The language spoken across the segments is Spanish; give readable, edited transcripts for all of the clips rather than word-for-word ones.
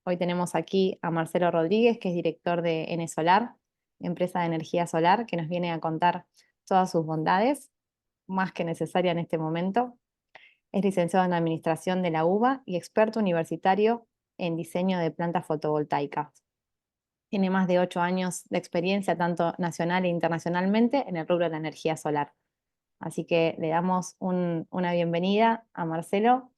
Hoy tenemos aquí a Marcelo Rodríguez, que es director de Enesolar, empresa de energía solar, que nos viene a contar todas sus bondades, más que necesaria en este momento. Es licenciado en Administración de la UBA y experto universitario en diseño de plantas fotovoltaicas. Tiene más de 8 años de experiencia, tanto nacional e internacionalmente, en el rubro de la energía solar. Así que le damos una bienvenida a Marcelo.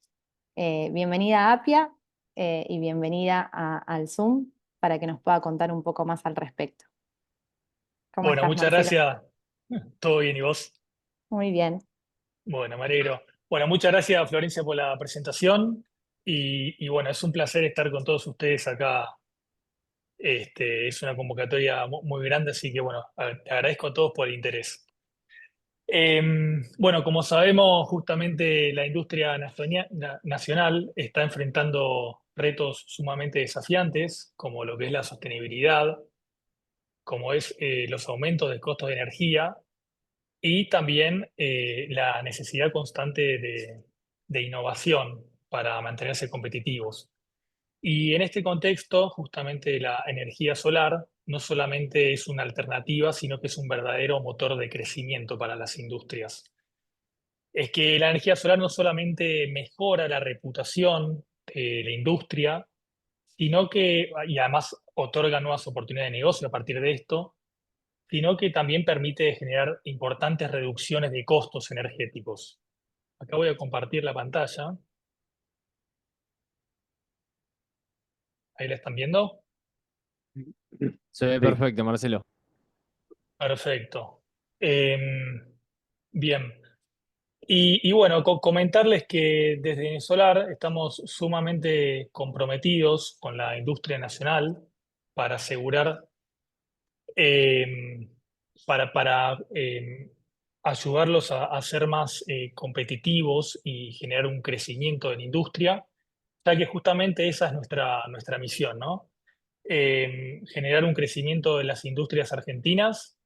Bienvenida a Apia y bienvenida al Zoom para que nos pueda contar un poco más al respecto. ¿Cómo Bueno, estás, muchas Marcelo? gracias. ¿Todo bien y vos? Muy bien. Bueno, me alegro. Bueno, muchas gracias, Florencia, por la presentación. Bueno, es un placer estar con todos ustedes acá. Es una convocatoria muy grande, así que bueno, te agradezco a todos por el interés. Eh, bueno, como sabemos, justamente la industria nacional está enfrentando retos sumamente desafiantes, como lo que es la sostenibilidad, como es los aumentos de costos de energía y también la necesidad constante de innovación para mantenerse competitivos. Y en este contexto, justamente la energía solar no solamente es una alternativa, sino que es un verdadero motor de crecimiento para las industrias. Es que la energía solar no solamente mejora la reputación de la industria, sino que, y además otorga nuevas oportunidades de negocio a partir de esto, sino que también permite generar importantes reducciones de costos energéticos. Acá voy a compartir la pantalla. ¿Ahí la están viendo? Se ve Sí. perfecto, Marcelo. Perfecto. Bien. Bueno, comentarles que desde Solar estamos sumamente comprometidos con la industria nacional para asegurar, eh, para ayudarlos a ser más competitivos y generar un crecimiento en la industria, ya que justamente esa es nuestra misión, ¿no? Generar un crecimiento de las industrias argentinas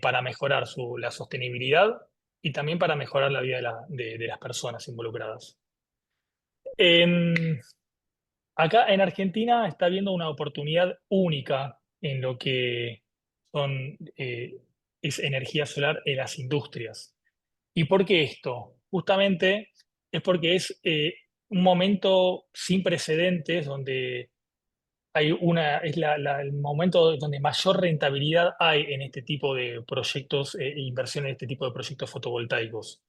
para mejorar la sostenibilidad y también para mejorar la vida de las personas involucradas. En- Acá en Argentina está habiendo una oportunidad única en lo que son, es energía solar en las industrias. ¿Y por qué esto? Justamente es porque es un momento sin precedentes donde es el momento donde mayor rentabilidad hay en este tipo de proyectos e inversión en este tipo de proyectos fotovoltaicos.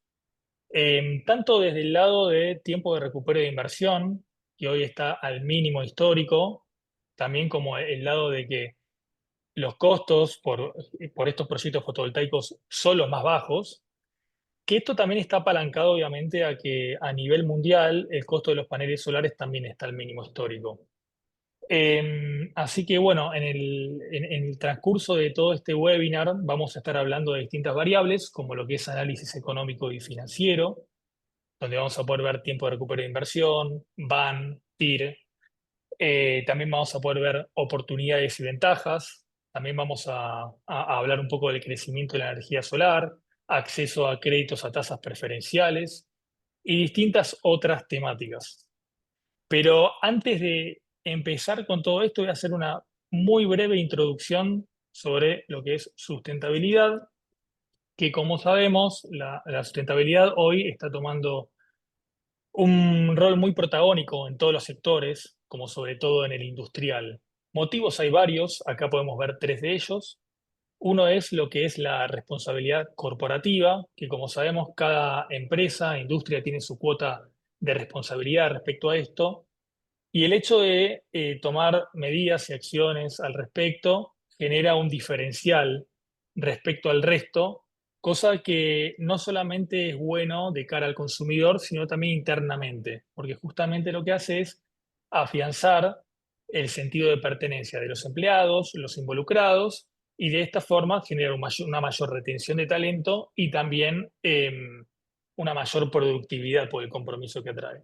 Tanto desde el lado de tiempo de recupero de inversión, que hoy está al mínimo histórico, también como el lado de que los costos por estos proyectos fotovoltaicos son los más bajos, que esto también está apalancado obviamente a que a nivel mundial el costo de los paneles solares también está al mínimo histórico. Así que bueno, en el transcurso de todo este webinar vamos a estar hablando de distintas variables, como lo que es análisis económico y financiero, donde vamos a poder ver tiempo de recupero de inversión, BAN, TIR. También vamos a poder ver oportunidades y ventajas. También vamos a hablar un poco del crecimiento de la energía solar, acceso a créditos a tasas preferenciales y distintas otras temáticas. Pero antes de empezar con todo esto, voy a hacer una muy breve introducción sobre lo que es sustentabilidad, que como sabemos, la sustentabilidad hoy está tomando un rol muy protagónico en todos los sectores, como sobre todo en el industrial. Motivos hay varios, acá podemos ver tres de ellos. Uno es lo que es la responsabilidad corporativa, que como sabemos, cada empresa, industria tiene su cuota de responsabilidad respecto a esto, y el hecho de tomar medidas y acciones al respecto genera un diferencial respecto al resto, cosa que no solamente es bueno de cara al consumidor, sino también internamente, porque justamente lo que hace es afianzar el sentido de pertenencia de los empleados, los involucrados, y de esta forma genera una mayor retención de talento y también una mayor productividad por el compromiso que trae.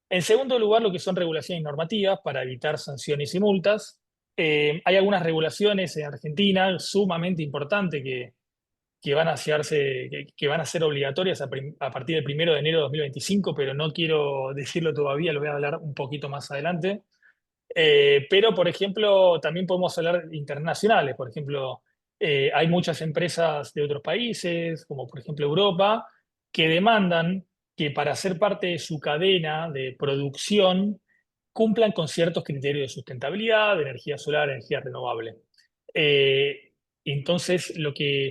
En segundo lugar, lo que son regulaciones normativas para evitar sanciones y multas. Hay algunas regulaciones en Argentina sumamente importantes que van a que van a ser obligatorias a partir del 1 de enero de 2025, pero no quiero decirlo todavía, lo voy a hablar un poquito más adelante. Pero, por ejemplo, también podemos hablar internacionales. Por ejemplo, hay muchas empresas de otros países, como por ejemplo Europa, que demandan que para ser parte de su cadena de producción cumplan con ciertos criterios de sustentabilidad, de energía solar, energía renovable. Eh, entonces,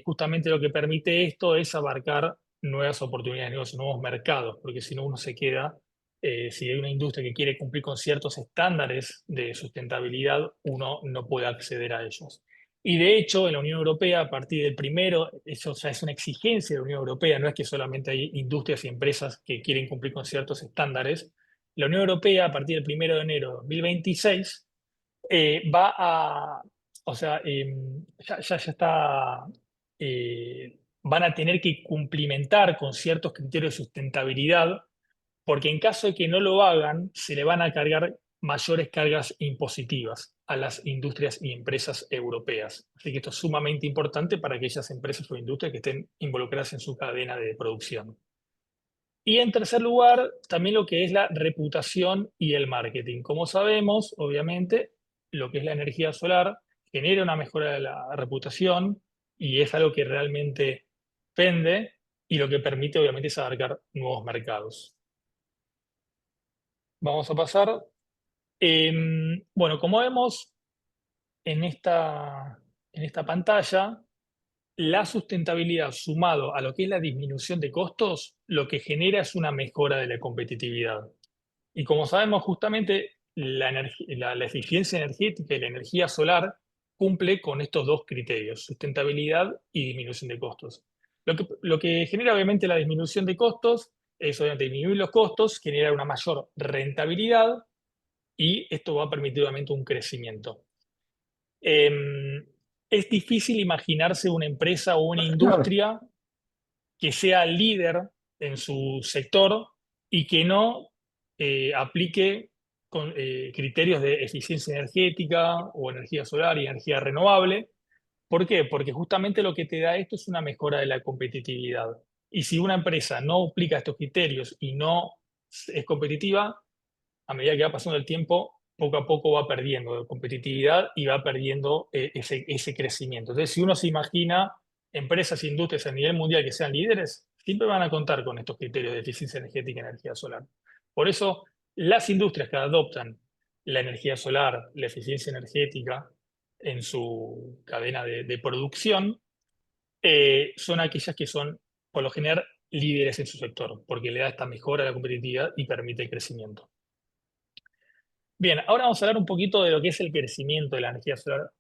justamente lo que permite esto es abarcar nuevas oportunidades de negocio, nuevos mercados, porque si no uno se queda, si hay una industria que quiere cumplir con ciertos estándares de sustentabilidad, uno no puede acceder a ellos. Y de hecho, en la Unión Europea, a partir del primero, eso ya es una exigencia de la Unión Europea, no es que solamente hay industrias y empresas que quieren cumplir con ciertos estándares. La Unión Europea, a partir del 1 de enero de 2026, va a, o sea, ya está, van a tener que cumplimentar con ciertos criterios de sustentabilidad, porque en caso de que no lo hagan, se le van a cargar mayores cargas impositivas a las industrias y empresas europeas. Así que esto es sumamente importante para aquellas empresas o industrias que estén involucradas en su cadena de producción. Y en tercer lugar, también lo que es la reputación y el marketing. Como sabemos, obviamente, lo que es la energía solar genera una mejora de la reputación y es algo que realmente vende y lo que permite, obviamente, es abarcar nuevos mercados. Vamos a pasar. Bueno, como vemos en esta pantalla, la sustentabilidad sumado a lo que es la disminución de costos, lo que genera es una mejora de la competitividad. Y como sabemos, justamente la eficiencia energética y la energía solar cumple con estos dos criterios, sustentabilidad y disminución de costos. Lo que genera obviamente la disminución de costos es obviamente disminuir los costos, genera una mayor rentabilidad y esto va a permitir obviamente un crecimiento. Es difícil imaginarse una empresa o una industria que sea líder en su sector y que no aplique criterios de eficiencia energética o energía solar y energía renovable. ¿Por qué? Porque justamente lo que te da esto es una mejora de la competitividad. Y si una empresa no aplica estos criterios y no es competitiva, a medida que va pasando el tiempo, poco a poco va perdiendo competitividad y va perdiendo ese crecimiento. Entonces, si uno se imagina empresas e industrias a nivel mundial que sean líderes, siempre van a contar con estos criterios de eficiencia energética y energía solar. Por eso, las industrias que adoptan la energía solar, la eficiencia energética en su cadena de producción, son aquellas que son, por lo general, líderes en su sector, porque le da esta mejora a la competitividad y permite el crecimiento. Bien, ahora vamos a hablar un poquito de lo que es el crecimiento de la energía solar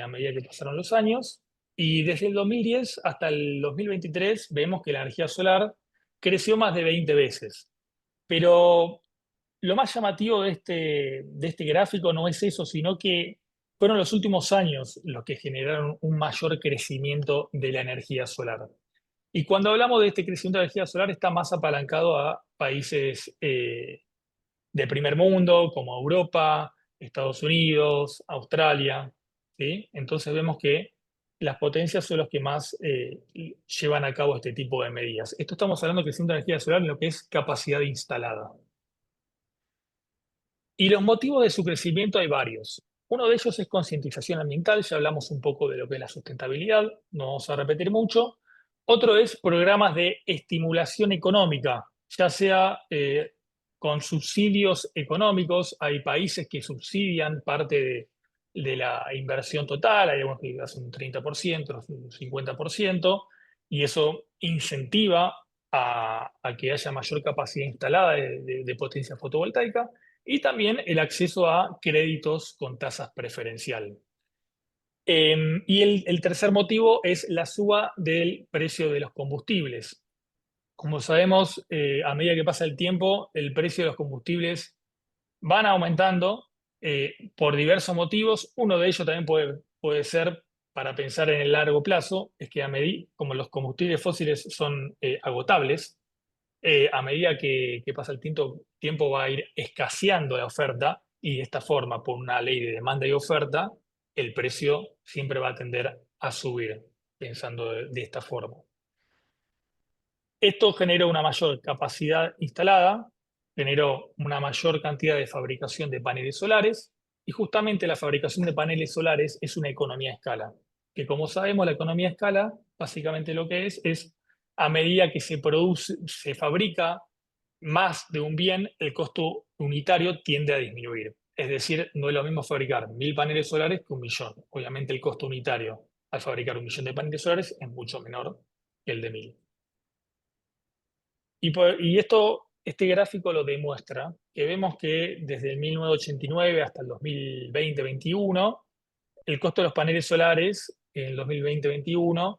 a medida que pasaron los años. Y desde el 2010 hasta el 2023 vemos que la energía solar creció más de 20 veces. Pero lo más llamativo de este gráfico no es eso, sino que fueron los últimos años los que generaron un mayor crecimiento de la energía solar. Y cuando hablamos de este crecimiento de la energía solar está más apalancado a países de primer mundo, como Europa, Estados Unidos, Australia, ¿sí? Entonces vemos que las potencias son los que más llevan a cabo este tipo de medidas. Esto estamos hablando de crecimiento de energía solar en lo que es capacidad instalada. Y los motivos de su crecimiento hay varios. Uno de ellos es concientización ambiental, ya hablamos un poco de lo que es la sustentabilidad, no vamos a repetir mucho. Otro es programas de estimulación económica, ya sea con subsidios económicos. Hay países que subsidian parte de la inversión total, hay algunos que hacen un 30%, un 50%, y eso incentiva a que haya mayor capacidad instalada de potencia fotovoltaica y también el acceso a créditos con tasas preferencial. Y el tercer motivo es la suba del precio de los combustibles. Como sabemos, a medida que pasa el tiempo, el precio de los combustibles van aumentando por diversos motivos. Uno de ellos también puede ser para pensar en el largo plazo, es que a medida, como los combustibles fósiles son agotables, a medida que pasa el tiempo va a ir escaseando la oferta y de esta forma, por una ley de demanda y oferta, el precio siempre va a tender a subir, pensando de esta forma. Esto generó una mayor capacidad instalada, generó una mayor cantidad de fabricación de paneles solares Y justamente la fabricación de paneles solares es una economía a escala, que como sabemos la economía a escala básicamente lo que es a medida que se produce, se fabrica más de un bien, el costo unitario tiende a disminuir. Es decir, no es lo mismo fabricar 1000 paneles solares que 1.000.000. Obviamente el costo unitario al fabricar 1.000.000 de paneles solares es mucho menor que el de 1000. Y este gráfico lo demuestra, que vemos que desde el 1989 hasta el 2020-21, el costo de los paneles solares en el 2020-21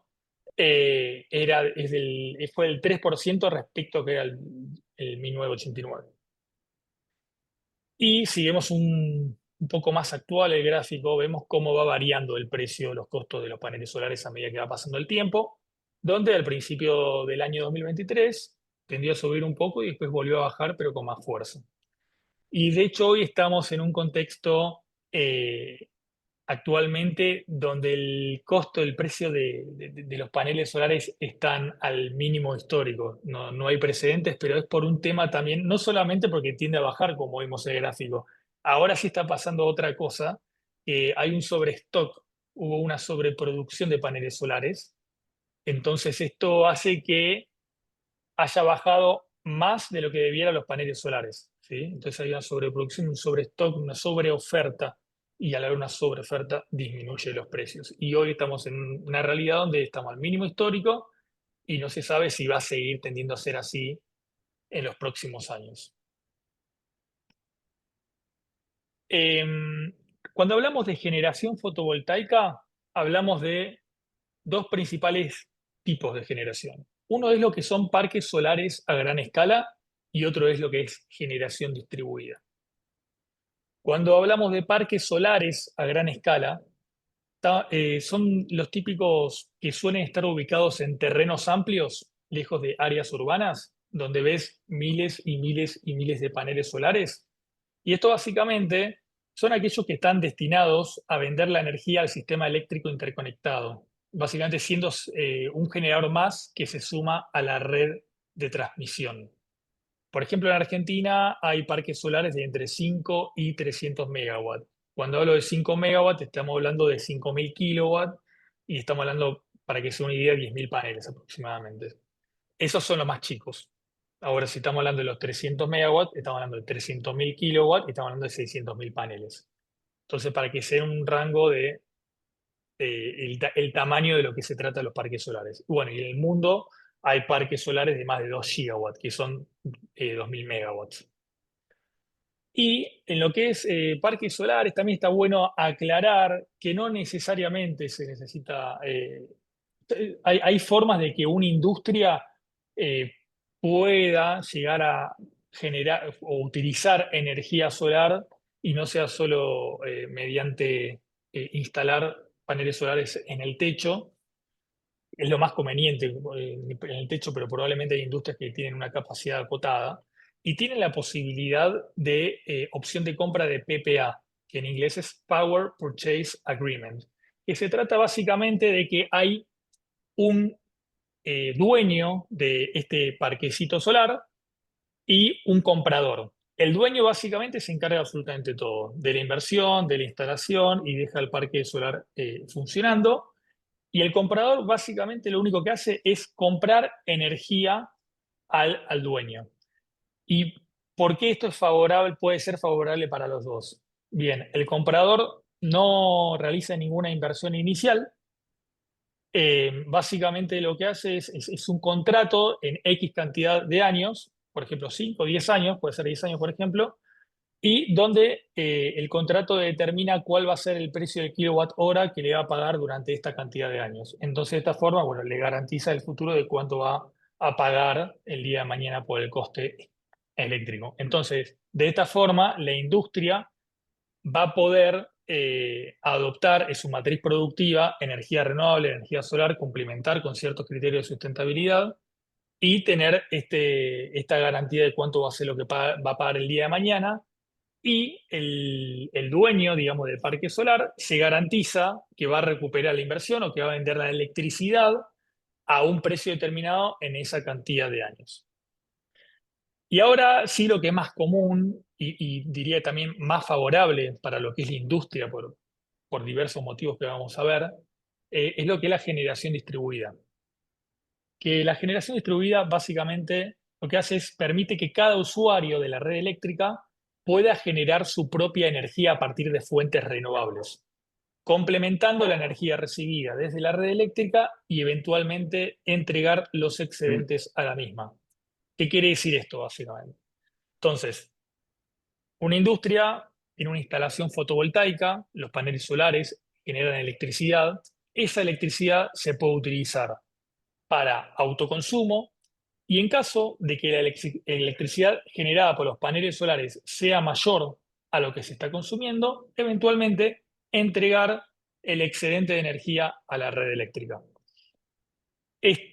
fue del 3% respecto a que era el 1989. Y si vemos un poco más actual el gráfico, vemos cómo va variando el precio, los costos de los paneles solares a medida que va pasando el tiempo, donde al principio del año 2023 tendió a subir un poco y después volvió a bajar, pero con más fuerza. Y de hecho hoy estamos en un contexto actualmente donde el costo, el precio de los paneles solares están al mínimo histórico. No, no hay precedentes, pero es por un tema también, no solamente porque tiende a bajar, como vimos en el gráfico. Ahora sí está pasando otra cosa, que hay un sobrestock, hubo una sobreproducción de paneles solares. Entonces esto hace que haya bajado más de lo que debieran los paneles solares, ¿sí? Entonces hay una sobreproducción, un sobrestock, una sobreoferta, y al haber una sobreoferta disminuye los precios. Y hoy estamos en una realidad donde estamos al mínimo histórico y no se sabe si va a seguir tendiendo a ser así en los próximos años. Cuando hablamos de generación fotovoltaica, hablamos de dos principales tipos de generación. Uno es lo que son parques solares a gran escala y otro es lo que es generación distribuida. Cuando hablamos de parques solares a gran escala, son los típicos que suelen estar ubicados en terrenos amplios, lejos de áreas urbanas, donde ves miles y miles y miles de paneles solares. Y esto básicamente son aquellos que están destinados a vender la energía al sistema eléctrico interconectado, básicamente siendo un generador más que se suma a la red de transmisión. Por ejemplo, en Argentina hay parques solares de entre 5 y 300 megawatts. Cuando hablo de 5 megawatts, estamos hablando de 5.000 kilowatts y estamos hablando, para que se una idea, 10.000 paneles aproximadamente. Esos son los más chicos. Ahora, si estamos hablando de los 300 megawatts, estamos hablando de 300.000 kilowatts y estamos hablando de 600.000 paneles. Entonces, para que sea un rango de el tamaño de lo que se trata de los parques solares. Bueno, y en el mundo hay parques solares de más de 2 gigawatts, que son 2.000 megawatts. Y en lo que es parques solares, también está bueno aclarar que no necesariamente se necesita, hay formas de que una industria eh, pueda llegar a generar o utilizar energía solar y no sea solo mediante instalar paneles solares en el techo. Es lo más conveniente en el techo, pero probablemente hay industrias que tienen una capacidad acotada y tienen la posibilidad de opción de compra de PPA, que en inglés es Power Purchase Agreement, que se trata básicamente de que hay un dueño de este parquecito solar y un comprador. El dueño básicamente se encarga absolutamente todo, de la inversión, de la instalación y deja el parque solar funcionando. Y el comprador básicamente lo único que hace es comprar energía al dueño. ¿Y por qué esto es favorable, puede ser favorable para los dos? Bien, el comprador no realiza ninguna inversión inicial. Básicamente lo que hace es un contrato en X cantidad de años, por ejemplo 5 o 10 años, puede ser 10 años por ejemplo, y donde el contrato determina cuál va a ser el precio del kilowatt hora que le va a pagar durante esta cantidad de años. Entonces, de esta forma, bueno, le garantiza el futuro de cuánto va a pagar el día de mañana por el coste eléctrico. Entonces, de esta forma, la industria va a poder adoptar en su matriz productiva energía renovable, energía solar, complementar con ciertos criterios de sustentabilidad y tener esta garantía de cuánto va a ser lo que va a pagar el día de mañana. Y el dueño, digamos, del parque solar se garantiza que va a recuperar la inversión o que va a vender la electricidad a un precio determinado en esa cantidad de años. Y ahora sí lo que es más común y diría también más favorable para lo que es la industria por diversos motivos que vamos a ver, es lo que es la generación distribuida. Que la generación distribuida básicamente lo que hace es permite que cada usuario de la red eléctrica pueda generar su propia energía a partir de fuentes renovables, complementando la energía recibida desde la red eléctrica y eventualmente entregar los excedentes a la misma. ¿Qué quiere decir esto básicamente? Entonces, una industria tiene una instalación fotovoltaica, los paneles solares generan electricidad, esa electricidad se puede utilizar para autoconsumo y en caso de que la electricidad generada por los paneles solares sea mayor a lo que se está consumiendo, eventualmente entregar el excedente de energía a la red eléctrica.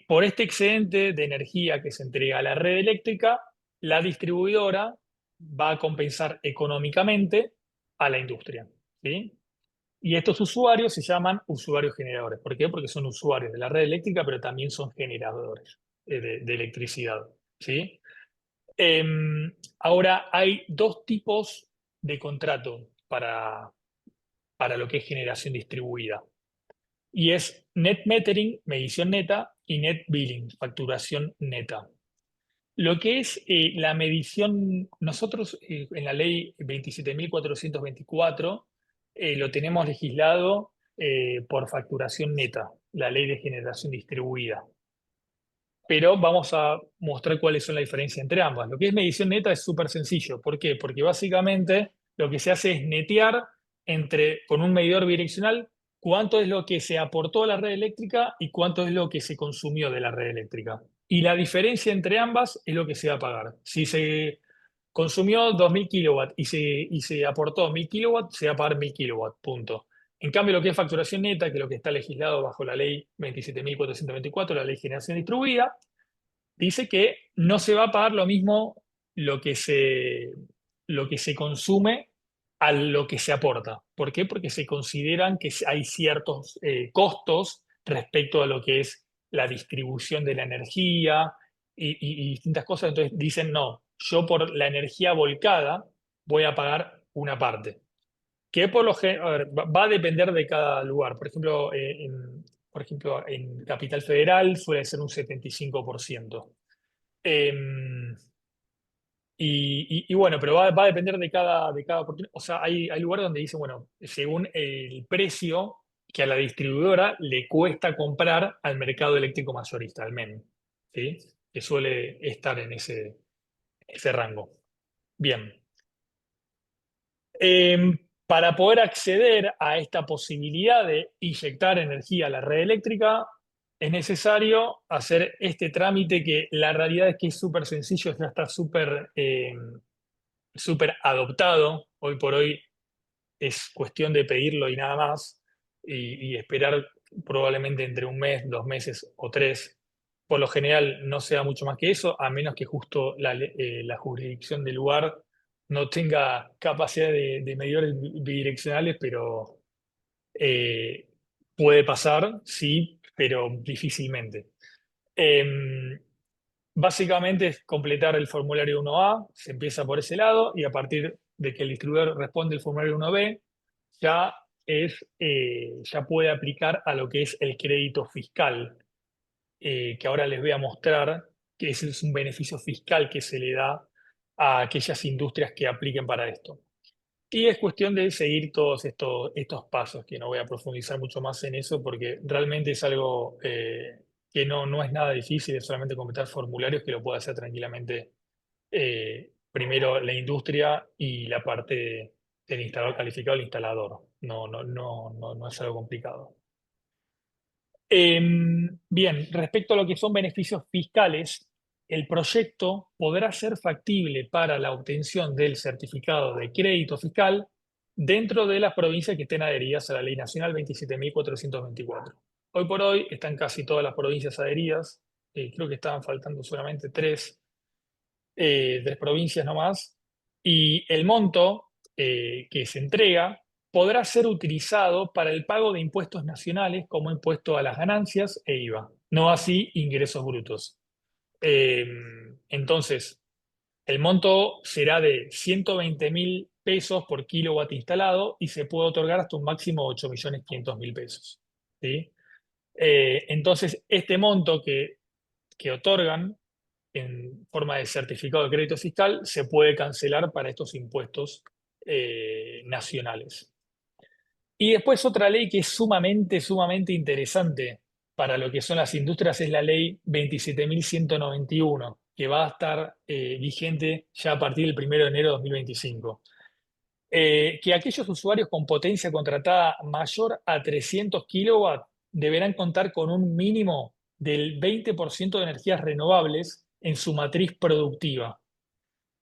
Por este excedente de energía que se entrega a la red eléctrica, la distribuidora va a compensar económicamente a la industria, ¿sí? Y estos usuarios se llaman usuarios generadores. ¿Por qué? Porque son usuarios de la red eléctrica, pero también son generadores de electricidad, ¿sí? Ahora, hay dos tipos de contrato para lo que es generación distribuida. Y es net metering, medición neta, y net billing, facturación neta. Lo que es la medición, nosotros en la ley 27.424 lo tenemos legislado por facturación neta, la ley de generación distribuida. Pero vamos a mostrar cuáles son las diferencias entre ambas. Lo que es medición neta es súper sencillo. ¿Por qué? Porque básicamente lo que se hace es netear con un medidor bidireccional cuánto es lo que se aportó a la red eléctrica y cuánto es lo que se consumió de la red eléctrica. Y la diferencia entre ambas es lo que se va a pagar. Si se consumió 2.000 kilowatts y se aportó 1.000 kilowatts, se va a pagar 1.000 kilowatts, punto. En cambio, lo que es facturación neta, que es lo que está legislado bajo la ley 27.424, la ley de generación distribuida, dice que no se va a pagar lo mismo lo que lo que se consume a lo que se aporta. ¿Por qué? Porque se consideran que hay ciertos costos respecto a lo que es la distribución de la energía y distintas cosas. Entonces dicen, no, yo por la energía volcada voy a pagar una parte. Que por lo general, va a depender de cada lugar. Por ejemplo, en Capital Federal suele ser un 75%. Em, y bueno, pero va a depender de cada oportunidad. O sea, hay lugares donde dicen, bueno, según el precio que a la distribuidora le cuesta comprar al mercado eléctrico mayorista, al MEN, ¿sí? Que suele estar en ese rango. Bien. Para poder acceder a esta posibilidad de inyectar energía a la red eléctrica, es necesario hacer este trámite que la realidad es que es súper sencillo, ya está súper adoptado. Hoy por hoy es cuestión de pedirlo y nada más, y esperar probablemente entre un mes, 2 meses o 3. Por lo general no sea mucho más que eso, a menos que justo la jurisdicción del lugar no tenga capacidad de medidores bidireccionales, pero eh, puede pasar, sí, pero difícilmente. Em, Básicamente es completar el formulario 1A, se empieza por ese lado y a partir de que el distribuidor responde el formulario 1B, ya puede aplicar a lo que es el crédito fiscal, que ahora les voy a mostrar, que ese es un beneficio fiscal que se le da a aquellas industrias que apliquen para esto. Y es cuestión de seguir todos estos pasos, que no voy a profundizar mucho más en eso porque realmente es algo que no es nada difícil, es solamente completar formularios que lo puede hacer tranquilamente primero la industria y la parte del instalador calificado, el instalador. No es algo complicado. Bien, respecto a lo que son beneficios fiscales, el proyecto podrá ser factible para la obtención del certificado de crédito fiscal dentro de las provincias que estén adheridas a la Ley Nacional 27.424. Hoy por hoy están casi todas las provincias adheridas, creo que estaban faltando solamente tres provincias nomás, y el monto que se entrega podrá ser utilizado para el pago de impuestos nacionales como impuesto a las ganancias e IVA, no así ingresos brutos. Entonces, El monto será de 120.000 pesos por kilowatt instalado y se puede otorgar hasta un máximo de 8.500.000 pesos. ¿Sí? Entonces, este monto que otorgan en forma de certificado de crédito fiscal se puede cancelar para estos impuestos nacionales. Y después otra ley que es sumamente interesante para lo que son las industrias es la ley 27.191, que va a estar vigente ya a partir del 1 de enero de 2025. Que aquellos usuarios con potencia contratada mayor a 300 kilowatts deberán contar con un mínimo del 20% de energías renovables en su matriz productiva.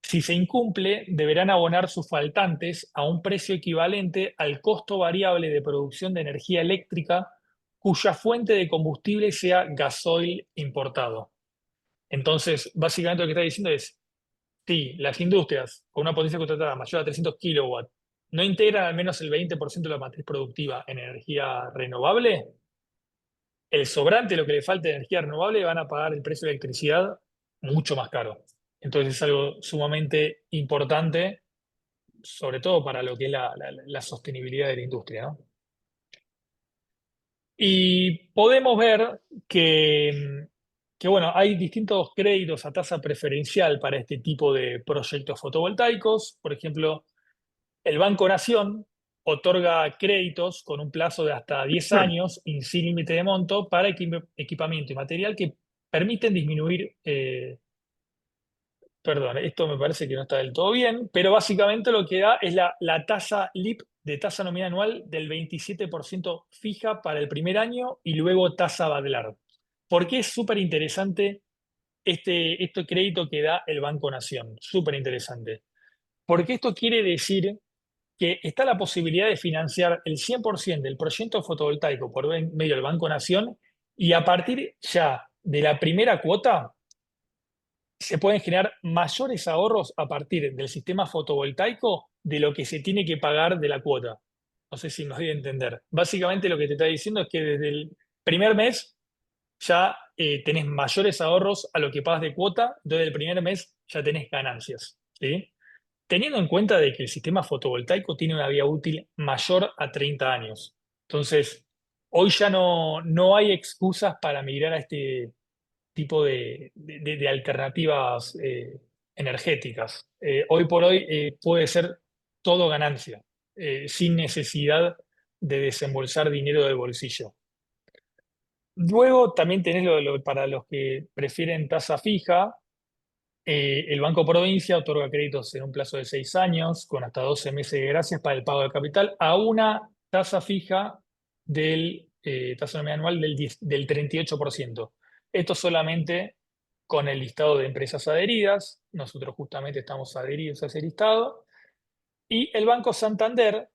Si se incumple, deberán abonar sus faltantes a un precio equivalente al costo variable de producción de energía eléctrica cuya fuente de combustible sea gasoil importado. Entonces, básicamente lo que está diciendo es, si las industrias con una potencia contratada mayor a 300 kilowatts no integran al menos el 20% de la matriz productiva en energía renovable, el sobrante, lo que le falta de energía renovable, van a pagar el precio de electricidad mucho más caro. Entonces es algo sumamente importante, sobre todo para lo que es la sostenibilidad de la industria, ¿no? Y podemos ver que, bueno, hay distintos créditos a tasa preferencial para este tipo de proyectos fotovoltaicos. Por ejemplo, el Banco Nación otorga créditos con un plazo de hasta 10 años y sin límite de monto para equipamiento y material que permiten disminuir, perdón, esto me parece que no está del todo bien, pero básicamente lo que da es la tasa LIP de tasa nominal anual del 27% fija para el primer año y luego tasa Badlar. ¿Por qué es súper interesante este crédito que da el Banco Nación? Súper interesante. Porque esto quiere decir que está la posibilidad de financiar el 100% del proyecto fotovoltaico por medio del Banco Nación y a partir ya de la primera cuota se pueden generar mayores ahorros a partir del sistema fotovoltaico de lo que se tiene que pagar de la cuota. No sé si nos doy a entender. Básicamente lo que te está diciendo es que desde el primer mes ya tenés mayores ahorros a lo que pagas de cuota, entonces el primer mes ya tenés ganancias. ¿Sí? Teniendo en cuenta de que el sistema fotovoltaico tiene una vida útil mayor a 30 años. Entonces, hoy ya no hay excusas para migrar a este tipo de alternativas energéticas. Hoy por hoy puede ser todo ganancia, sin necesidad de desembolsar dinero del bolsillo. Luego también tenés para los que prefieren tasa fija, el Banco Provincia otorga créditos en un plazo de 6 años, con hasta 12 meses de gracias para el pago de capital, a una tasa fija tasa nominal anual del 38%. Esto solamente con el listado de empresas adheridas. Nosotros justamente estamos adheridos a ese listado. Y el Banco Santander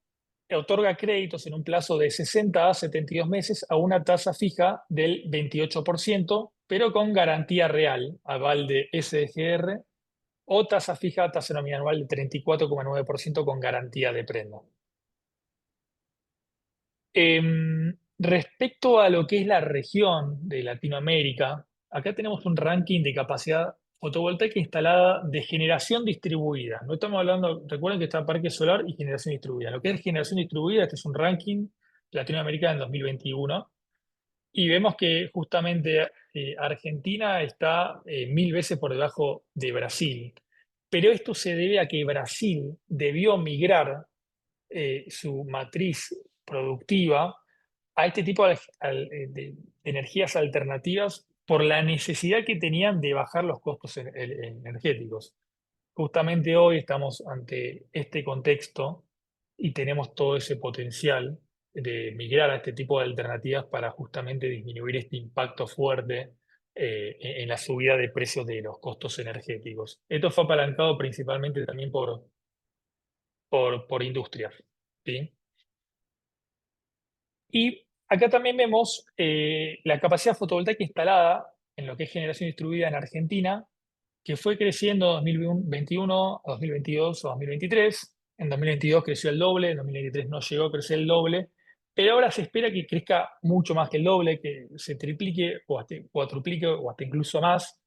otorga créditos en un plazo de 60 a 72 meses a una tasa fija del 28%, pero con garantía real, aval de SGR, o tasa fija, tasa nominal anual de 34,9% con garantía de prenda. Respecto a lo que es la región de Latinoamérica, acá tenemos un ranking de capacidad fotovoltaica instalada de generación distribuida. No estamos hablando, recuerden que está parque solar y generación distribuida. Lo que es generación distribuida, este es un ranking Latinoamérica en 2021, y vemos que justamente Argentina está 1000 veces por debajo de Brasil. Pero esto se debe a que Brasil debió migrar su matriz productiva a este tipo de energías alternativas por la necesidad que tenían de bajar los costos energéticos. Justamente hoy estamos ante este contexto y tenemos todo ese potencial de migrar a este tipo de alternativas para justamente disminuir este impacto fuerte en la subida de precios de los costos energéticos. Esto fue apalancado principalmente también por industrias, ¿sí? Y acá también vemos la capacidad fotovoltaica instalada en lo que es generación distribuida en Argentina, que fue creciendo 2021 a 2022 a 2023. En 2022 creció el doble, en 2023 no llegó a crecer el doble, pero ahora se espera que crezca mucho más que el doble, que se triplique o hasta cuatruplique o hasta incluso más,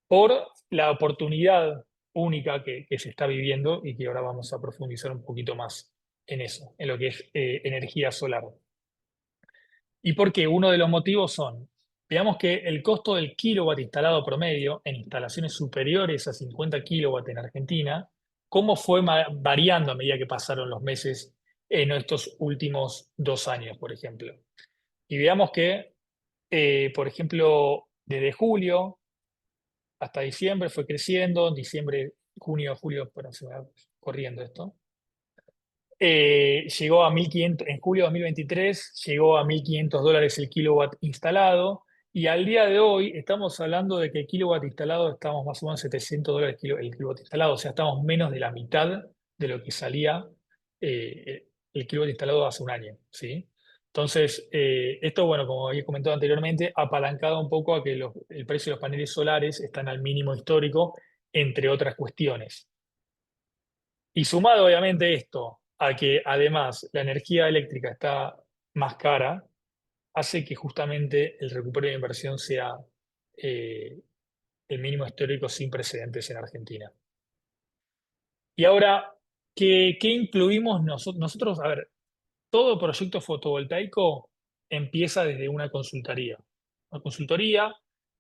por la oportunidad única que se está viviendo y que ahora vamos a profundizar un poquito más en eso, en lo que es energía solar. ¿Y por qué? Uno de los motivos son, veamos que el costo del kilowatt instalado promedio en instalaciones superiores a 50 kilowatts en Argentina, cómo fue variando a medida que pasaron los meses en estos últimos 2 años, por ejemplo. Y veamos que, por ejemplo, desde julio hasta diciembre fue creciendo, en diciembre, junio, julio, bueno, se va corriendo esto. Llegó a 1.500, en julio de 2023 llegó a $1.500 el kilowatt instalado, y al día de hoy estamos hablando de que el kilowatt instalado estamos más o menos $700 el kilowatt instalado, o sea, estamos menos de la mitad de lo que salía el kilowatt instalado hace un año, ¿sí? Entonces, esto, bueno, como había comentado anteriormente, ha apalancado un poco a que el precio de los paneles solares están al mínimo histórico, entre otras cuestiones. Y sumado obviamente esto a que además la energía eléctrica está más cara, hace que justamente el recupero de inversión sea eh, el mínimo histórico sin precedentes en Argentina. Y ahora, ¿qué incluimos nosotros? Nosotros, a ver, todo proyecto fotovoltaico empieza desde una consultoría. La consultoría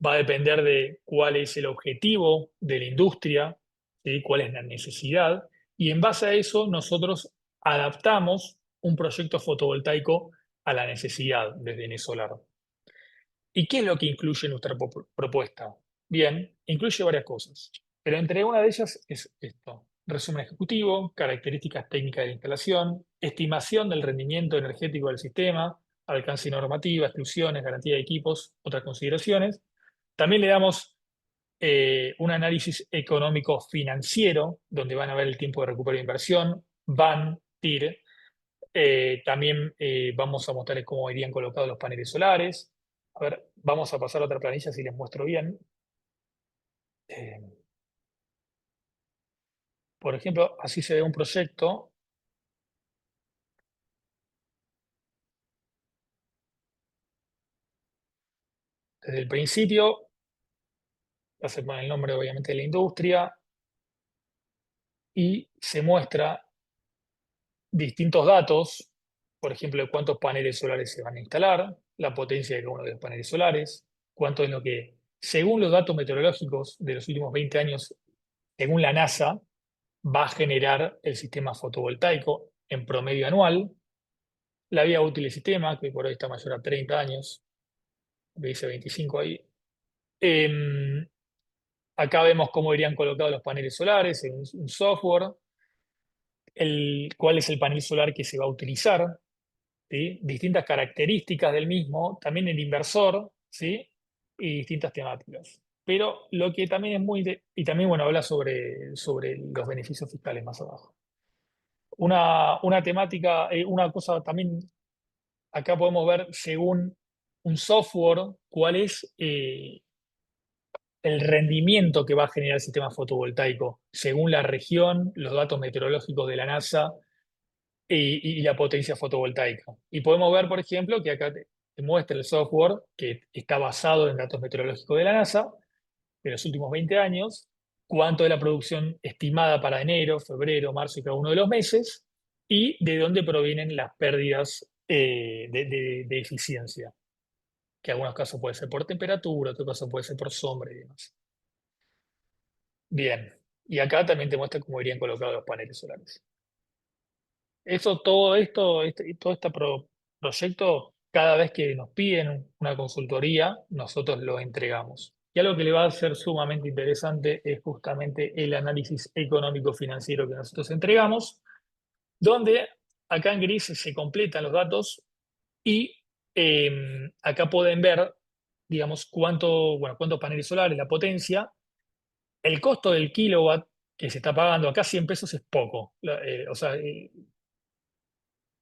va a depender de cuál es el objetivo de la industria, ¿sí? Cuál es la necesidad, y en base a eso nosotros adaptamos un proyecto fotovoltaico a la necesidad desde Enesolar. ¿Y qué es lo que incluye nuestra propuesta? Bien, incluye varias cosas, pero entre una de ellas es esto: resumen ejecutivo, características técnicas de la instalación, estimación del rendimiento energético del sistema, alcance normativa, exclusiones, garantía de equipos, otras consideraciones. También le damos un análisis económico financiero, donde van a ver el tiempo de recupero de inversión, van, TIR. También vamos a mostrarles cómo irían colocados los paneles solares. A ver, vamos a pasar a otra planilla si les muestro bien. Eh, por ejemplo, así se ve un proyecto. Desde el principio, ya se pone el nombre obviamente de la industria y se muestra distintos datos, por ejemplo, de cuántos paneles solares se van a instalar, la potencia de cada uno de los paneles solares, cuánto es lo que, según los datos meteorológicos de los últimos 20 años, según la NASA, va a generar el sistema fotovoltaico en promedio anual, la vida útil del sistema, que por hoy está mayor a 30 años, que dice 25 ahí. Acá vemos cómo irían colocados los paneles solares en un software, cuál es el panel solar que se va a utilizar, ¿sí? Distintas características del mismo, también el inversor, ¿sí? Y distintas temáticas. Pero lo que también es y también, bueno, habla sobre los beneficios fiscales más abajo. Una temática, una cosa también, acá podemos ver según un software cuál es el rendimiento que va a generar el sistema fotovoltaico, según la región, los datos meteorológicos de la NASA y la potencia fotovoltaica. Y podemos ver, por ejemplo, que acá te muestra el software que está basado en datos meteorológicos de la NASA de los últimos 20 años, cuánto es la producción estimada para enero, febrero, marzo y cada uno de los meses, y de dónde provienen las pérdidas de eficiencia, que en algunos casos puede ser por temperatura, otros casos puede ser por sombra y demás. Bien, y acá también te muestra cómo irían colocados los paneles solares. Todo este proyecto, cada vez que nos piden una consultoría, nosotros lo entregamos. Y algo que le va a ser sumamente interesante es justamente el análisis económico financiero que nosotros entregamos, donde acá en gris se completan los datos y acá pueden ver, digamos, cuántos paneles solares, la potencia, el costo del kilowatt que se está pagando. Acá 100 pesos es poco. O sea,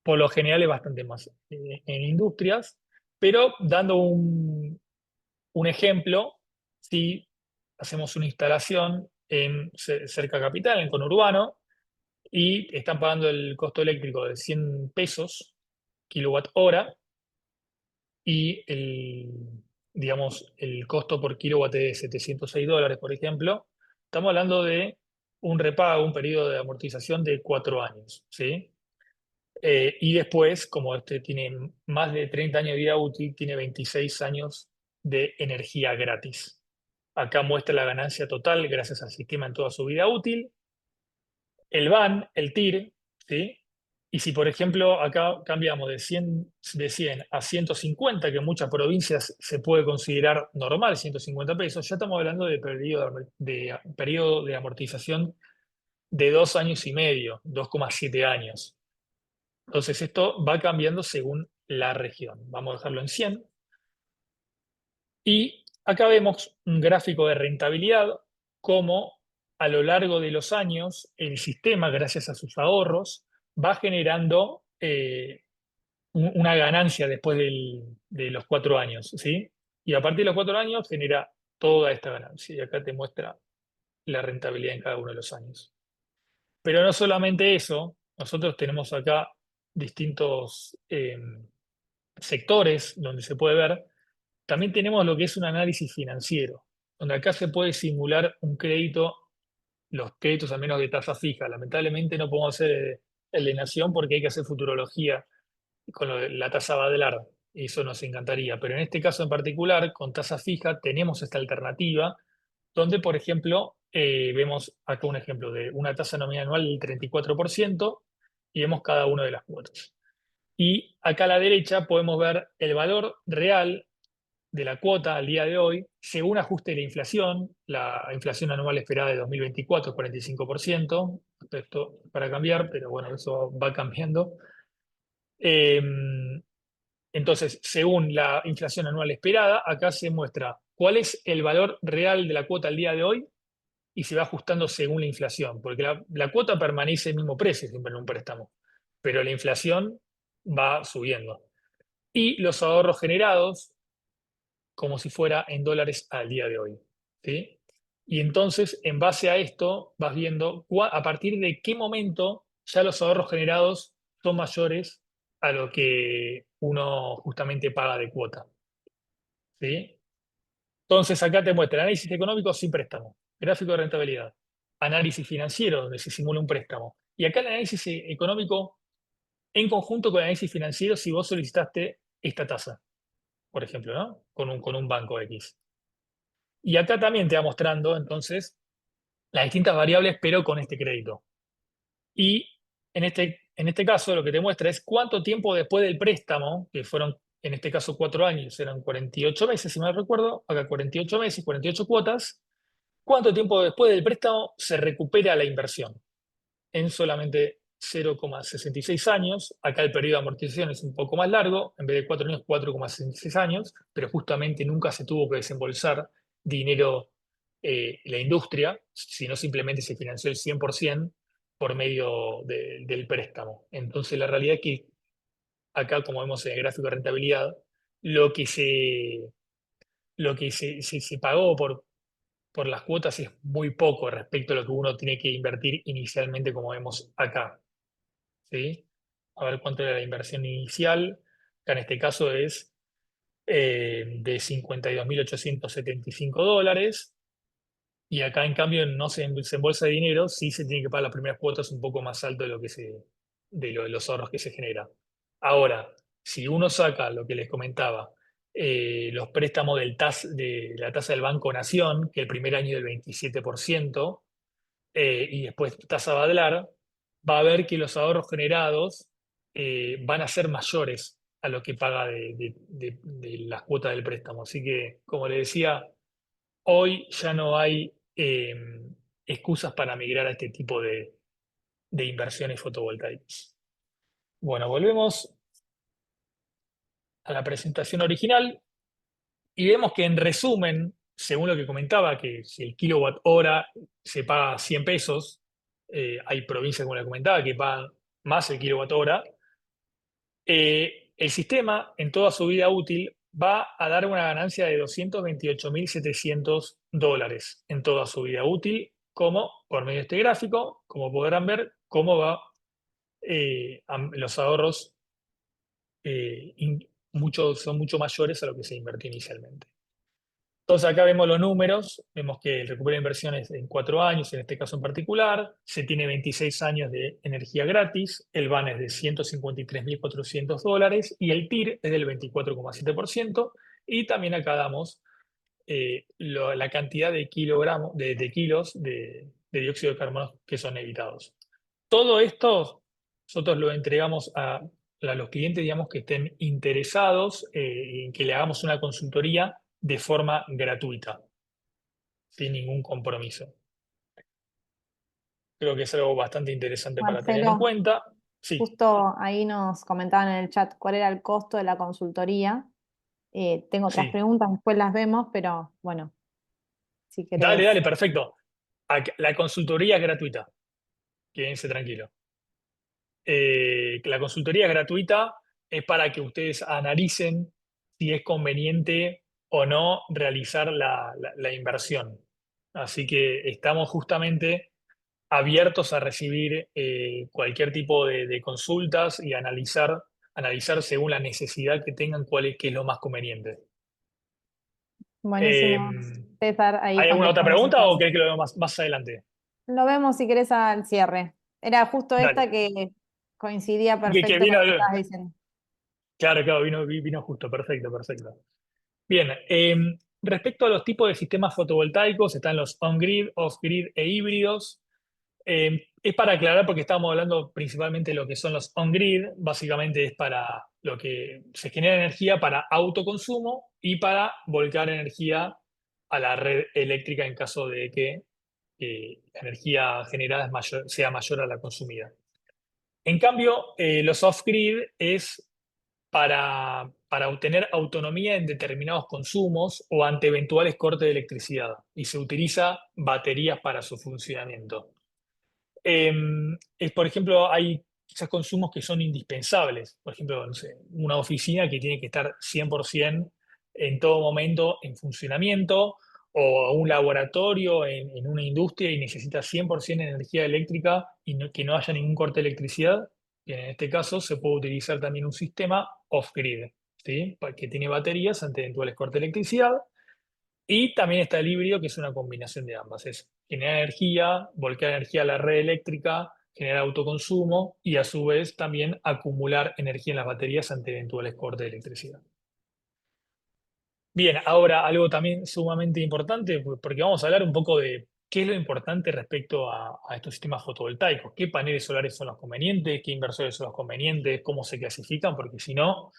por lo general es bastante más en industrias, pero dando un ejemplo, si hacemos una instalación cerca capital, en conurbano, y están pagando el costo eléctrico de 100 pesos kilowatt hora, y digamos, el costo por kilowatt es de $706, por ejemplo, estamos hablando de un repago, un periodo de amortización de 4 años, ¿sí? Y después, como este tiene más de 30 años de vida útil, tiene 26 años de energía gratis. Acá muestra la ganancia total gracias al sistema en toda su vida útil. El VAN, el TIR, ¿sí? Y si, por ejemplo, acá cambiamos de 100 a 150, que en muchas provincias se puede considerar normal, 150 pesos, ya estamos hablando de periodo de amortización de 2 años y medio, 2,7 años. Entonces esto va cambiando según la región. Vamos a dejarlo en 100. Y acá vemos un gráfico de rentabilidad, cómo a lo largo de los años el sistema, gracias a sus ahorros, va generando una ganancia después de los 4 años, ¿sí? Y a partir de los 4 años genera toda esta ganancia. Y acá te muestra la rentabilidad en cada uno de los años. Pero no solamente eso, nosotros tenemos acá distintos sectores donde se puede ver. También tenemos lo que es un análisis financiero, donde acá se puede simular un crédito, los créditos a menos de tasa fija. Lamentablemente no podemos hacer el de Nación porque hay que hacer futurología con la tasa Badelar, y eso nos encantaría. Pero en este caso en particular, con tasa fija, tenemos esta alternativa, donde, por ejemplo, vemos acá un ejemplo de una tasa nominal anual del 34% y vemos cada una de las cuotas. Y acá a la derecha podemos ver el valor real de la cuota al día de hoy, según ajuste de la inflación anual esperada de 2024 es 45%, esto para cambiar, pero bueno, eso va cambiando. Eh, entonces, según la inflación anual esperada, acá se muestra cuál es el valor real de la cuota al día de hoy y se va ajustando según la inflación, porque la cuota permanece el mismo precio siempre en un préstamo, pero la inflación va subiendo. Y los ahorros generados como si fuera en dólares al día de hoy, ¿sí? Y entonces, en base a esto, vas viendo a partir de qué momento ya los ahorros generados son mayores a lo que uno justamente paga de cuota, ¿sí? Entonces, acá te muestra análisis económico sin préstamo, gráfico de rentabilidad, análisis financiero, donde se simula un préstamo. Y acá el análisis económico en conjunto con el análisis financiero si vos solicitaste esta tasa, por ejemplo, ¿no? Con un banco X. Y acá también te va mostrando, entonces, las distintas variables, pero con este crédito. Y en este caso, lo que te muestra es cuánto tiempo después del préstamo, que fueron, en este caso, 4 años, eran 48 meses, si mal recuerdo, acá 48 meses, 48 cuotas, cuánto tiempo después del préstamo se recupera la inversión en solamente 0,66 años. Acá el periodo de amortización es un poco más largo, en vez de 4 años, 4,66 años, pero justamente nunca se tuvo que desembolsar dinero la industria, sino simplemente se financió el 100% por medio del préstamo. Entonces la realidad es que acá, como vemos en el gráfico de rentabilidad, lo que se pagó por las cuotas es muy poco respecto a lo que uno tiene que invertir inicialmente, como vemos acá, ¿sí? A ver cuánto era la inversión inicial, que en este caso es de $52.875, y acá en cambio no se desembolsa dinero, sí se tiene que pagar las primeras cuotas un poco más alto de de los ahorros que se genera. Ahora, si uno saca lo que les comentaba, los préstamos de la tasa del Banco Nación, que el primer año del 27%, y después tasa Badlar, va a ver que los ahorros generados van a ser mayores a lo que paga de las cuotas del préstamo. Así que, como le decía, hoy ya no hay excusas para migrar a este tipo de inversiones fotovoltaicas. Bueno, volvemos a la presentación original y vemos que en resumen, según lo que comentaba, que si el kilowatt hora se paga 100 pesos, hay provincias, como le comentaba, que pagan más el kilowatt hora, el sistema en toda su vida útil va a dar una ganancia de $228.700 en toda su vida útil, como por medio de este gráfico, como podrán ver, cómo va los ahorros son mucho mayores a lo que se invirtió inicialmente. Entonces acá vemos los números, vemos que el recupero de inversiones en 4 años, en este caso en particular, se tiene 26 años de energía gratis, el BAN es de $153.400 y el TIR es del 24,7%, y también acá damos la cantidad de kilogramos, de kilos de dióxido de carbono que son evitados. Todo esto nosotros lo entregamos a los clientes, digamos, que estén interesados en que le hagamos una consultoría de forma gratuita, sin ningún compromiso. Creo que es algo bastante interesante para tener en Marcelo, cuenta. Sí, justo ahí nos comentaban en el chat cuál era el costo de la consultoría. Tengo otras sí. preguntas, después las vemos, pero bueno, si Dale, querés. dale, perfecto. La consultoría es gratuita, quédense tranquilo. La consultoría es gratuita, es para que ustedes analicen si es conveniente o no realizar la inversión. Así que estamos justamente abiertos a recibir cualquier tipo de consultas y analizar según la necesidad que tengan qué es lo más conveniente. Eh, Buenísimo, César, ahí ¿Hay alguna otra contestamos pregunta o entonces. querés que lo veamos más adelante? Lo vemos si querés al cierre. Era justo esta Dale. que coincidía Que perfecto con vino, lo que estabas diciendo. claro, claro, vino justo, perfecto, perfecto. Bien, respecto a los tipos de sistemas fotovoltaicos, están los on-grid, off-grid e híbridos. Es para aclarar porque estamos hablando principalmente de lo que son los on-grid, básicamente es para lo que se genera energía para autoconsumo y para volcar energía a la red eléctrica en caso de que la energía generada sea mayor a la consumida. En cambio, los off-grid es para obtener autonomía en determinados consumos o ante eventuales cortes de electricidad y se utiliza baterías para su funcionamiento. Por ejemplo, hay quizás consumos que son indispensables. Por ejemplo, no sé, una oficina que tiene que estar 100% en todo momento en funcionamiento, o un laboratorio en una industria y necesita 100% de energía eléctrica y que no haya ningún corte de electricidad. Y en este caso se puede utilizar también un sistema off-grid, ¿sí? Que tiene baterías ante eventuales cortes de electricidad. Y también está el híbrido, que es una combinación de ambas. Es generar energía, volcar energía a la red eléctrica, generar autoconsumo y a su vez también acumular energía en las baterías ante eventuales cortes de electricidad. Bien, ahora algo también sumamente importante, porque vamos a hablar un poco de qué es lo importante respecto a estos sistemas fotovoltaicos, qué paneles solares son los convenientes, qué inversores son los convenientes, cómo se clasifican, porque si no,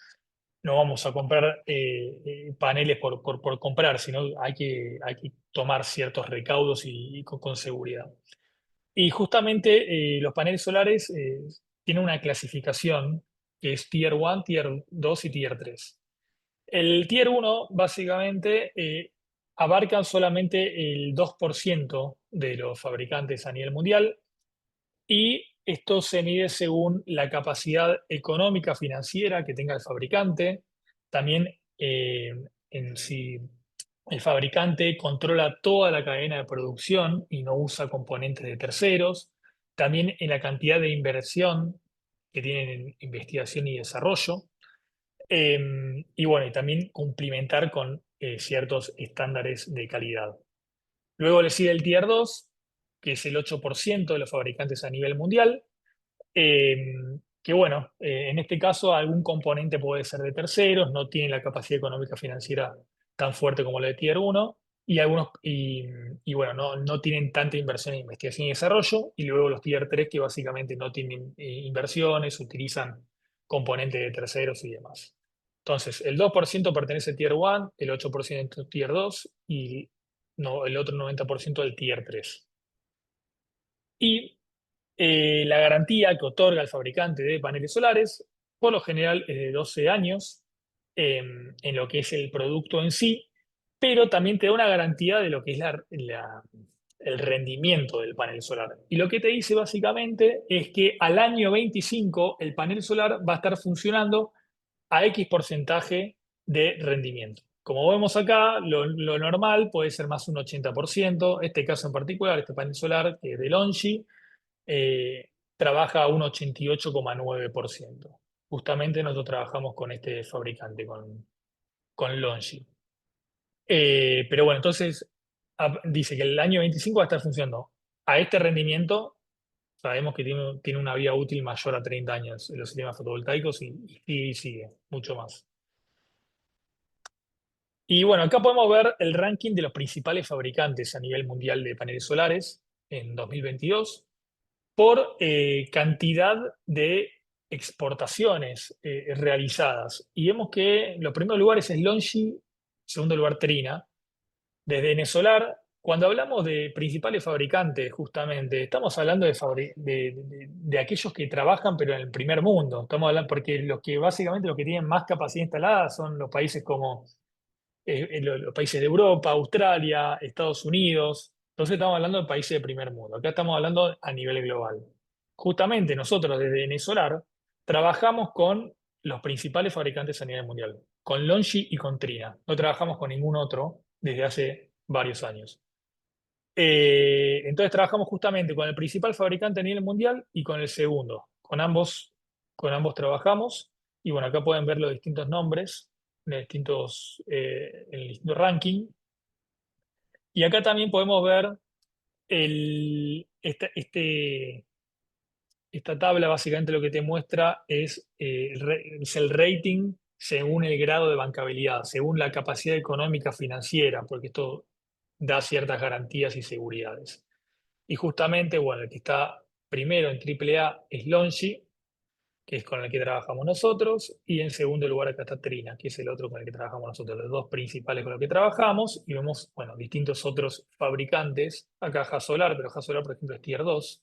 no vamos a comprar paneles por comprar, sino hay que tomar ciertos recaudos y con seguridad. Y justamente los paneles solares tienen una clasificación que es Tier 1, Tier 2 y Tier 3. El Tier 1 básicamente abarcan solamente el 2% de los fabricantes a nivel mundial, y esto se mide según la capacidad económica financiera que tenga el fabricante, también en si el fabricante controla toda la cadena de producción y no usa componentes de terceros, también en la cantidad de inversión que tienen en investigación y desarrollo, eh, y bueno, y también cumplimentar con ciertos estándares de calidad. Luego le sigue el Tier 2, que es el 8% de los fabricantes a nivel mundial, eh, que bueno, en este caso algún componente puede ser de terceros, no tiene la capacidad económica financiera tan fuerte como la de Tier 1, y bueno, no tienen tanta inversión en investigación y desarrollo, y luego los Tier 3 que básicamente no tienen inversiones, utilizan componentes de terceros y demás. Entonces, el 2% pertenece al Tier 1, el 8% al Tier 2 y no, el otro 90% al Tier 3. Y la garantía que otorga el fabricante de paneles solares, por lo general es de 12 años en lo que es el producto en sí, pero también te da una garantía de lo que es el rendimiento del panel solar. Y lo que te dice básicamente es que al año 25 el panel solar va a estar funcionando a X porcentaje de rendimiento. Como vemos acá, lo normal puede ser más un 80%. Este caso en particular, este panel solar que es de Longi, trabaja a un 88,9%. Justamente nosotros trabajamos con este fabricante, con Longi. Pero bueno, entonces dice que el año 25 va a estar funcionando a este rendimiento. Sabemos que tiene una vida útil mayor a 30 años en los sistemas fotovoltaicos y sigue mucho más. Y bueno, acá podemos ver el ranking de los principales fabricantes a nivel mundial de paneles solares en 2022 por cantidad de exportaciones realizadas. Y vemos que los primeros lugares es LONGi, segundo lugar Trina. Desde Enesolar, cuando hablamos de principales fabricantes, justamente, estamos hablando de aquellos que trabajan, pero en el primer mundo. Estamos hablando, porque básicamente los que tienen más capacidad instalada son los países como los países de Europa, Australia, Estados Unidos. Entonces estamos hablando de países de primer mundo. Acá estamos hablando a nivel global. Justamente nosotros desde Enesolar trabajamos con los principales fabricantes a nivel mundial, con LONGi y con Trina. No trabajamos con ningún otro desde hace varios años. Entonces trabajamos justamente con el principal fabricante a nivel mundial y con el segundo. Con ambos trabajamos. Y bueno, acá pueden ver los distintos nombres en el distinto ranking. Y acá también podemos ver esta tabla. Básicamente lo que te muestra es el rating según el grado de bancabilidad, según la capacidad económica financiera, porque esto da ciertas garantías y seguridades. Y justamente, bueno, el que está primero en AAA es LONGi, que es con el que trabajamos nosotros, y en segundo lugar acá está Trina, que es el otro con el que trabajamos nosotros, los dos principales con los que trabajamos, y vemos, bueno, distintos otros fabricantes. Acá Jasolar, pero Jasolar, por ejemplo, es Tier 2,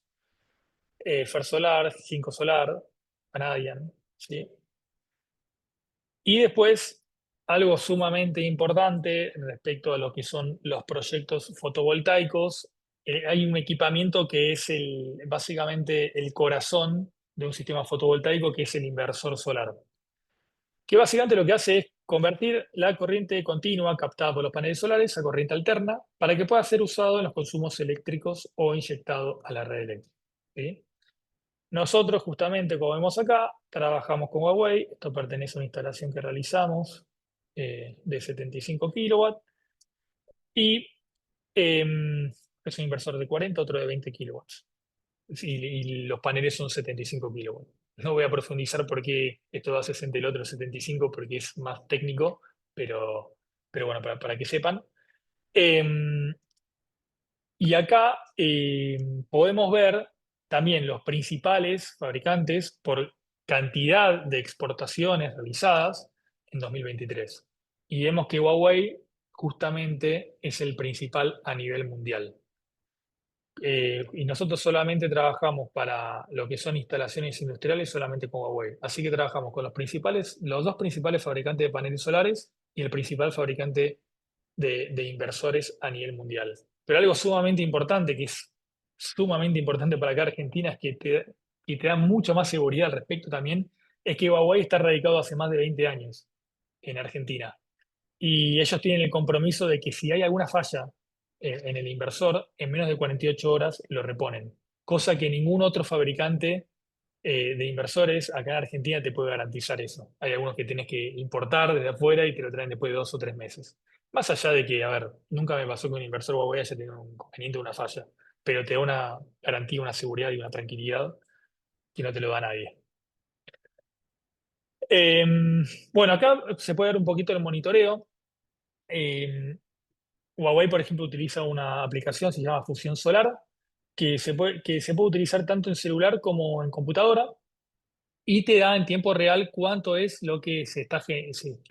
Fersolar, Cinco Solar, Canadian, ¿sí? Y después, algo sumamente importante respecto a lo que son los proyectos fotovoltaicos, hay un equipamiento que es básicamente el corazón de un sistema fotovoltaico, que es el inversor solar, que básicamente lo que hace es convertir la corriente continua captada por los paneles solares a corriente alterna para que pueda ser usado en los consumos eléctricos o inyectado a la red eléctrica, ¿sí? Nosotros, justamente, como vemos acá, trabajamos con Huawei. Esto pertenece a una instalación que realizamos de 75 kilowatts. Y es un inversor de 40, otro de 20 kilowatts. Y los paneles son 75 kilowatts. No voy a profundizar por qué esto da 60 y el otro 75, porque es más técnico, pero bueno, para que sepan. Em, Y acá podemos ver también los principales fabricantes por cantidad de exportaciones realizadas en 2023. Y vemos que Huawei justamente es el principal a nivel mundial. Y nosotros solamente trabajamos para lo que son instalaciones industriales solamente con Huawei. Así que trabajamos con los dos principales fabricantes de paneles solares y el principal fabricante de inversores a nivel mundial. Pero algo sumamente importante, que es sumamente importante para acá Argentina, es que te da mucha más seguridad al respecto también, es que Huawei está radicado hace más de 20 años en Argentina. Y ellos tienen el compromiso de que si hay alguna falla en el inversor, en menos de 48 horas lo reponen. Cosa que ningún otro fabricante de inversores acá en Argentina te puede garantizar eso. Hay algunos que tienes que importar desde afuera y te lo traen después de 2 o 3 meses. Más allá de que, a ver, nunca me pasó que un inversor Huawei haya tenido un inconveniente o una falla, pero te da una garantía, una seguridad y una tranquilidad que no te lo da nadie. Eh, bueno, acá se puede ver un poquito el monitoreo. Eh, Huawei, por ejemplo, utiliza una aplicación, se llama Fusión Solar, que se puede utilizar tanto en celular como en computadora y te da en tiempo real cuánto es lo que se está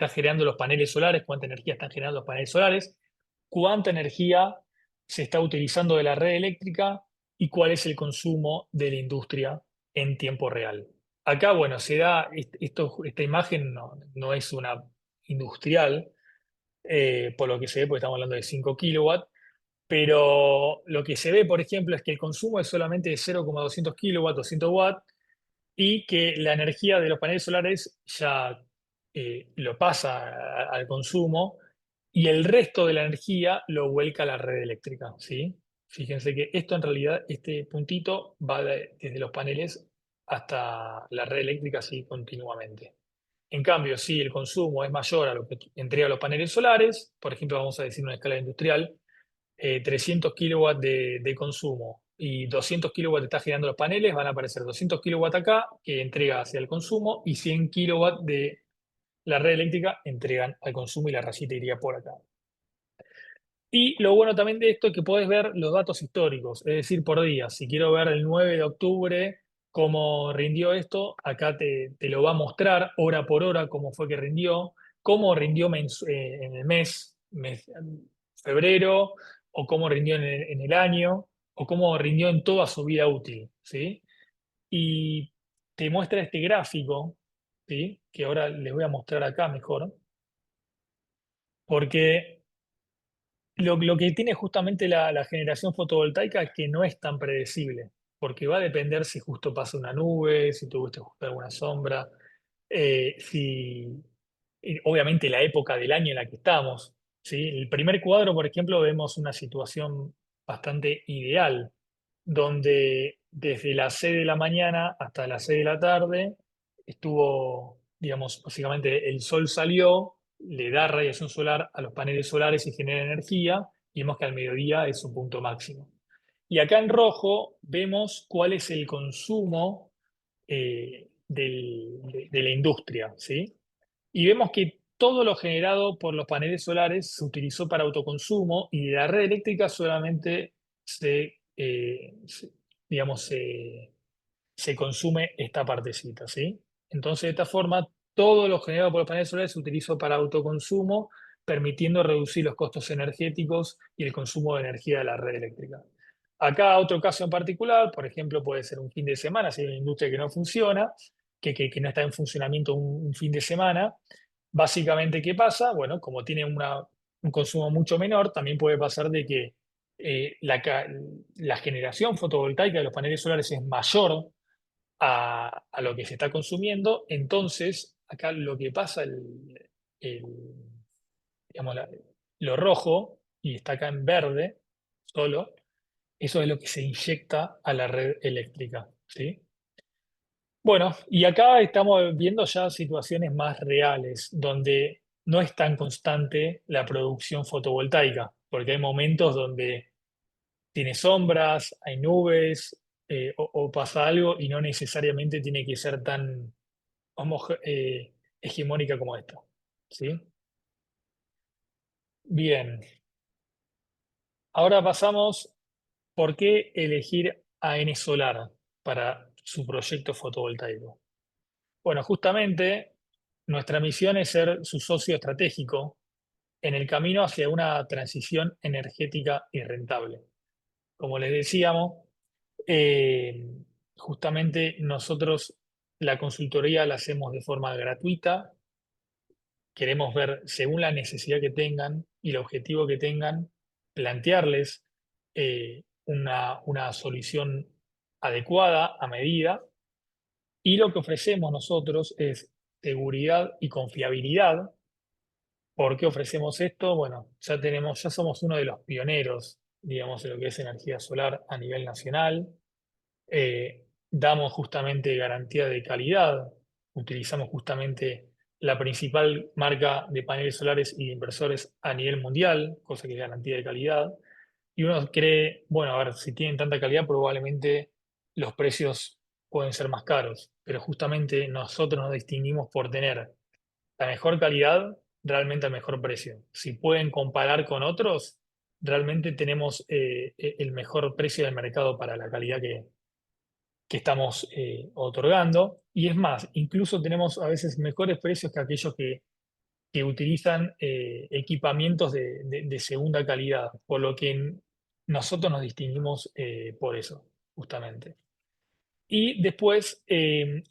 generando los paneles solares, cuánta energía están generando los paneles solares, cuánta energía se está utilizando de la red eléctrica y cuál es el consumo de la industria en tiempo real. Acá, bueno, esta imagen no es una industrial, por lo que se ve, porque estamos hablando de 5 kilowatts, pero lo que se ve, por ejemplo, es que el consumo es solamente de 0,200 kilowatts, 200 watts, y que la energía de los paneles solares ya lo pasa al consumo y el resto de la energía lo vuelca a la red eléctrica, ¿sí? Fíjense que esto en realidad, este puntito va desde los paneles hasta la red eléctrica así continuamente. En cambio, si el consumo es mayor a lo que entrega los paneles solares, por ejemplo, vamos a decir una escala industrial, 300 kilowatts de consumo y 200 kilowatts está generando los paneles, van a aparecer 200 kilowatts acá que entrega hacia el consumo y 100 kilowatts de la red eléctrica entregan al consumo y la rayita iría por acá. Y lo bueno también de esto es que podés ver los datos históricos, es decir, por día. Si quiero ver el 9 de octubre cómo rindió esto, acá te lo va a mostrar hora por hora cómo fue que rindió, cómo rindió en el mes febrero, o cómo rindió en el año, o cómo rindió en toda su vida útil, ¿sí? Y te muestra este gráfico, ¿sí? Que ahora les voy a mostrar acá mejor, porque lo que tiene justamente la generación fotovoltaica es que no es tan predecible, porque va a depender si justo pasa una nube, si tuviste justo alguna sombra, obviamente la época del año en la que estamos, ¿sí? El primer cuadro, por ejemplo, vemos una situación bastante ideal, donde desde las 6 de la mañana hasta las 6 de la tarde estuvo, digamos, básicamente el sol salió, le da radiación solar a los paneles solares y genera energía, y vemos que al mediodía es su punto máximo. Y acá en rojo vemos cuál es el consumo de la industria, ¿sí? Y vemos que todo lo generado por los paneles solares se utilizó para autoconsumo y de la red eléctrica solamente digamos, se consume esta partecita, ¿sí? Entonces, de esta forma, todo lo generado por los paneles solares se utilizó para autoconsumo, permitiendo reducir los costos energéticos y el consumo de energía de la red eléctrica. Acá otro caso en particular, por ejemplo, puede ser un fin de semana, si hay una industria que no funciona, que no está en funcionamiento un fin de semana. Básicamente, ¿qué pasa? Bueno, como tiene un consumo mucho menor, también puede pasar de que la generación fotovoltaica de los paneles solares es mayor a lo que se está consumiendo. Entonces, acá lo que pasa, el- digamos, lo rojo, y está acá en verde solo, eso es lo que se inyecta a la red eléctrica, ¿sí? Bueno, y acá estamos viendo ya situaciones más reales, donde no es tan constante la producción fotovoltaica, porque hay momentos donde tiene sombras, hay nubes, o pasa algo y no necesariamente tiene que ser tan hegemónica como esta, ¿sí? Bien, ahora pasamos, ¿por qué elegir a N Solar para su proyecto fotovoltaico? Bueno, justamente nuestra misión es ser su socio estratégico en el camino hacia una transición energética y rentable. Como les decíamos, eh, justamente nosotros la consultoría la hacemos de forma gratuita. Queremos ver, según la necesidad que tengan y el objetivo que tengan, plantearles una solución adecuada, a medida. Y lo que ofrecemos nosotros es seguridad y confiabilidad. ¿Por qué ofrecemos esto? Bueno, ya somos uno de los pioneros, digamos, en lo que es energía solar a nivel nacional. Damos justamente garantía de calidad. Utilizamos justamente la principal marca de paneles solares y de inversores a nivel mundial, cosa que es garantía de calidad. Y uno cree, bueno, a ver, si tienen tanta calidad, probablemente los precios pueden ser más caros, pero justamente nosotros nos distinguimos por tener la mejor calidad realmente al mejor precio. Si pueden comparar con otros, realmente tenemos el mejor precio del mercado para la calidad que estamos otorgando. Y es más, incluso tenemos a veces mejores precios que aquellos que utilizan equipamientos de segunda calidad, por lo que nosotros nos distinguimos por eso, justamente. Y después,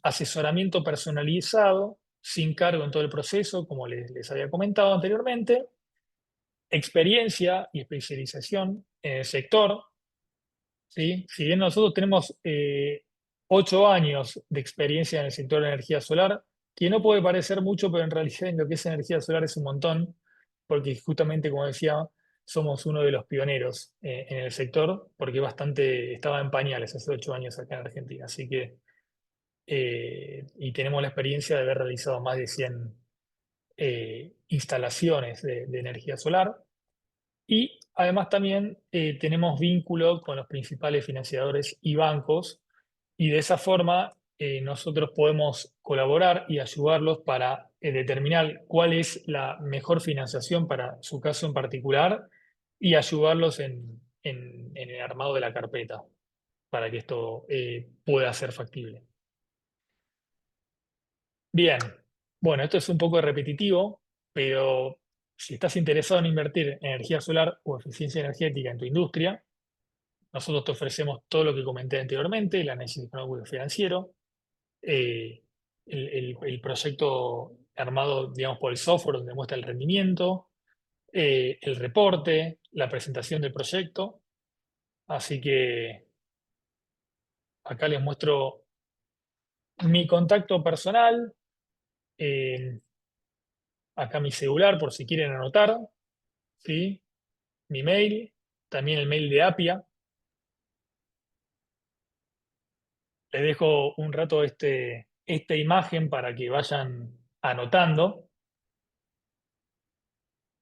asesoramiento personalizado, sin cargo en todo el proceso, como les había comentado anteriormente, experiencia y especialización en el sector, ¿sí? Si bien nosotros tenemos 8 años de experiencia en el sector de energía solar, que no puede parecer mucho, pero en realidad en lo que es energía solar es un montón, porque justamente, como decía, somos uno de los pioneros en el sector, porque estaba en pañales hace 8 años acá en Argentina. Así que y tenemos la experiencia de haber realizado más de 100 instalaciones de energía solar. Y además también tenemos vínculo con los principales financiadores y bancos, y de esa forma nosotros podemos colaborar y ayudarlos para determinar cuál es la mejor financiación para su caso en particular y ayudarlos en el armado de la carpeta para que esto pueda ser factible. Bien, bueno, esto es un poco repetitivo, pero si estás interesado en invertir en energía solar o eficiencia energética en tu industria, nosotros te ofrecemos todo lo que comenté anteriormente, el análisis económico y financiero, eh, el proyecto armado, digamos, por el software donde muestra el rendimiento, el reporte, la presentación del proyecto. Así que acá les muestro mi contacto personal, eh, acá mi celular por si quieren anotar, ¿sí? Mi mail, también el mail de Apia. Les dejo un rato esta imagen para que vayan anotando.